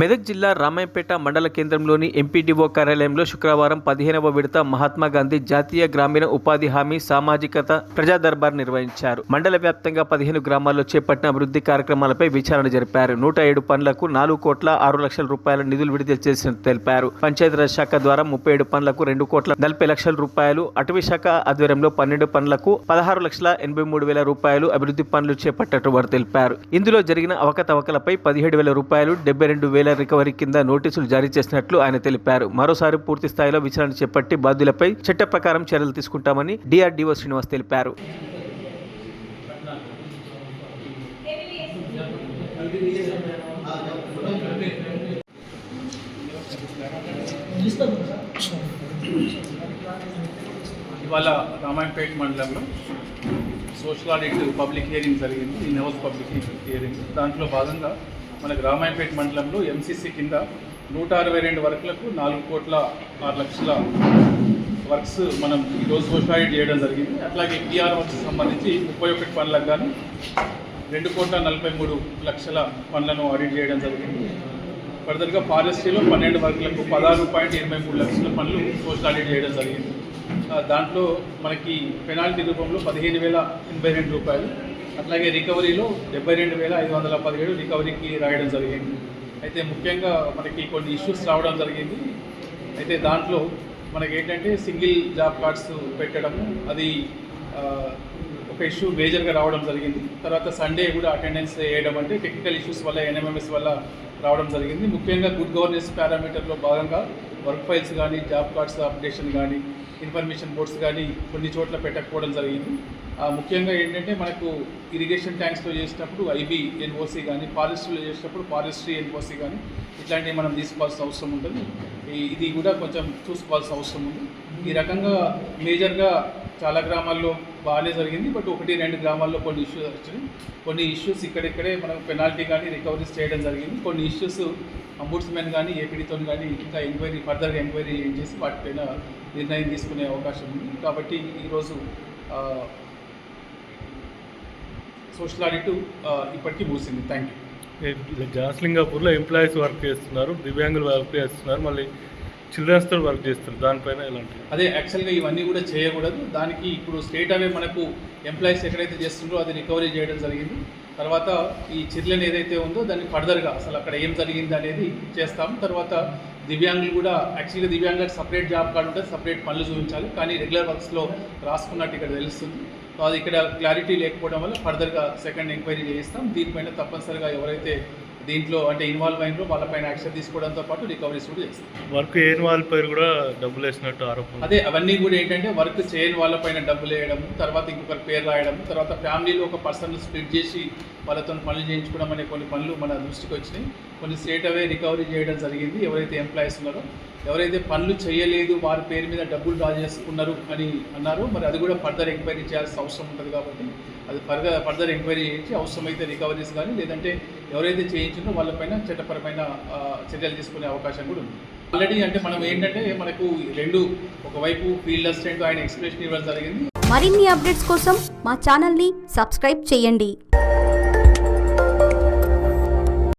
మెదక్ జిల్లా రామాయంపేట మండల కేంద్రంలోని ఎంపీడీఓ కార్యాలయంలో శుక్రవారం 15వ విడత మహాత్మా గాంధీ జాతీయ గ్రామీణ ఉపాధి హామీ సామాజికత ప్రజా దర్బార్ నిర్వహించారు. మండల వ్యాప్తంగా 15 గ్రామాల్లో చేపట్టిన అభివృద్ధి కార్యక్రమాలపై విచారణ జరిపారు. 107 పనులకు 4,06,00,000 రూపాయల నిధులు విడుదల చేసినట్టు తెలిపారు. పంచాయతీరాజ్ శాఖ ద్వారా 37 పనులకు 2,40,00,000 రూపాయలు, అటవీ శాఖ ఆధ్వర్యంలో 12 పనులకు 16,83,000 రూపాయలు అభివృద్ధి పనులు చేపట్టినట్టు వారు తెలిపారు. ఇందులో జరిగిన అవకతవకలపై 17,000 రూపాయలు, 72,000 రికవరీ కింద నోటీసులు జారీ చేసినట్లు ఆయన తెలిపారు. మరోసారి పూర్తి స్థాయిలో విచారణ చేపట్టి బాధ్యులపై చట్ట ప్రకారం చర్యలు తీసుకుంటామని డిఆర్డీఓ శ్రీనివాస్ తెలిపారు. ఇవాళ రామాయంపేట మండలంలో సోషల్ ఆడిట్ పబ్లిక్ హియరింగ్ జరిగింది. ఇన్ హౌస్ పబ్లిక్ హియరింగ్ దాంట్లో భాగంగా మనకు రామాయంపేట మండలంలో ఎంసీసీ కింద 162 వర్క్లకు 4,06,00,000 వర్క్స్ మనం ఈరోజు సోషల్ ఆడిట్ చేయడం జరిగింది. అట్లాగే పిఆర్ వర్క్స్ సంబంధించి 31 పనులకు గాను 2,43,00,000 పనులను ఆడిట్ చేయడం జరిగింది. ఫర్దర్గా ఫారెస్ట్రీలో 12 వర్క్లకు 16,23,00,000 పనులు సోషల్ ఆడిట్ చేయడం జరిగింది. దాంట్లో మనకి పెనాల్టీ రూపంలో 15,082 రూపాయలు, అట్లాగే రికవరీలో 72,517 రికవరీకి రాయడం జరిగింది. అయితే ముఖ్యంగా మనకి కొన్ని ఇష్యూస్ రావడం జరిగింది. అయితే దాంట్లో మనకి ఏంటంటే సింగిల్ జాబ్ కార్డ్స్ పెట్టడము, అది ఒక ఇష్యూ మేజర్గా రావడం జరిగింది. తర్వాత సండే కూడా అటెండెన్స్ వేయడం అంటే టెక్నికల్ ఇష్యూస్ వల్ల ఎన్ఎంఎంఎస్ వల్ల రావడం జరిగింది. ముఖ్యంగా గుడ్ గవర్నెన్స్ పారామీటర్లో భాగంగా వర్క్ ఫైల్స్ కానీ, జాబ్ కార్డ్స్ అప్డేషన్ కానీ, ఇన్ఫర్మేషన్ బోర్డ్స్ కానీ కొన్ని చోట్ల పెట్టకపోవడం జరిగింది. ముఖ్యంగా ఏంటంటే మనకు ఇరిగేషన్ ట్యాంక్స్లో చేసినప్పుడు ఐబీ ఎన్ఓసి కానీ, ఫారెస్ట్రీలో చేసినప్పుడు ఫారెస్ట్రీ ఎన్ఓసి కానీ ఇట్లాంటివి మనం తీసుకోవాల్సిన అవసరం ఉంటుంది. ఇది కూడా కొంచెం చూసుకోవాల్సిన అవసరం ఉంది. ఈ రకంగా మేజర్గా చాలా గ్రామాల్లో బాగానే జరిగింది. బట్ 1-2 గ్రామాల్లో కొన్ని ఇష్యూస్ వచ్చినాయి. కొన్ని ఇష్యూస్ ఇక్కడిక్కడే మనం పెనాల్టీ కానీ రికవరీస్ చేయడం జరిగింది. కొన్ని ఇష్యూస్ అంబుడ్స్మెన్ కానీ ఏపీడీతో కానీ ఇంకా ఫర్దర్గా ఎంక్వైరీ చేసి వాటిపైన నిర్ణయం తీసుకునే అవకాశం ఉంది. కాబట్టి ఈరోజు సోషల్ ఆడిట్ ఇప్పటికీ ముగిసింది. Thank you. జాస్లింగాపూర్లో ఎంప్లాయీస్ వర్క్ చేస్తున్నారు, దివ్యాంగులు వర్క్ చేస్తున్నారు, మళ్ళీ చిల్డ్రన్స్తో వర్క్ చేస్తారు. దానిపైన ఎలాంటి అదే యాక్చువల్గా ఇవన్నీ కూడా చేయకూడదు. దానికి ఇప్పుడు స్టేట్ అవే మనకు ఎంప్లాయీస్ ఎక్కడైతే చేస్తుందో అది రికవరీ చేయడం జరిగింది. తర్వాత ఈ చిల్డ్రన్ ఏదైతే ఉందో దాన్ని ఫర్దర్గా అసలు అక్కడ ఏం జరిగింది అనేది చేస్తాం. తర్వాత దివ్యాంగులు కూడా యాక్చువల్గా దివ్యాంగులకు సపరేట్ జాబ్ కార్డు ఉంటుంది, సపరేట్ పనులు చూపించాలి. కానీ రెగ్యులర్ వర్క్స్లో రాసుకున్నట్టు ఇక్కడ తెలుస్తుంది. సో అది ఇక్కడ క్లారిటీ లేకపోవడం వల్ల ఫర్దర్గా సెకండ్ ఎంక్వైరీ చేయిస్తాం. దీనిపైన తప్పనిసరిగా ఎవరైతే దీంట్లో అంటే ఇన్వాల్వ్ అయినో వాళ్ళపైన యాక్షన్ తీసుకోవడంతో పాటు రికవరీస్ కూడా చేస్తాం. వర్క్ చేయని వాళ్ళపైన కూడా డబ్బులు వేసినట్టు ఆరోపణ. అదే అవన్నీ కూడా ఏంటంటే వర్క్ చేయని వాళ్ళపైన డబ్బులు వేయడం, తర్వాత ఇంకొకరి పేరు రాయడం, తర్వాత ఫ్యామిలీలో ఒక పర్సన్ స్ప్లిట్ చేసి వాళ్ళతో పనులు చేయించుకోవడం అనే కొన్ని పనులు మన దృష్టికి వచ్చినాయి. కొన్ని స్టేట్ అవే రికవరీ చేయడం జరిగింది. ఎవరైతే ఎంప్లాయీస్ ఉన్నారో, ఎవరైతే పనులు చేయలేదు వారి పేరు మీద డబ్బులు డ్రా చేసుకున్నారు అని అన్నారు, మరి అది కూడా ఫర్దర్ ఎంక్వైరీ చేయాల్సిన అవసరం ఉంటుంది. కాబట్టి అది ఫర్దర్ ఎంక్వైరీ చేయించి అవసరమైతే రికవరీస్ కానీ లేదంటే ఎవరైతే చేయించిందో వాళ్ళపైన చట్టపరమైన చర్యలు తీసుకునే అవకాశం కూడా ఉంది. ఆల్రెడీ అంటే మనం ఏంటంటే మనకు ఒకవైపు ఫీల్డ్ అసిస్టెంట్ ఆయన ఎక్స్ప్రెషన్ ఇవ్వడం జరిగింది. మరిన్ని అప్డేట్స్ కోసం మా ఛానల్ని సబ్స్క్రైబ్ చేయండి.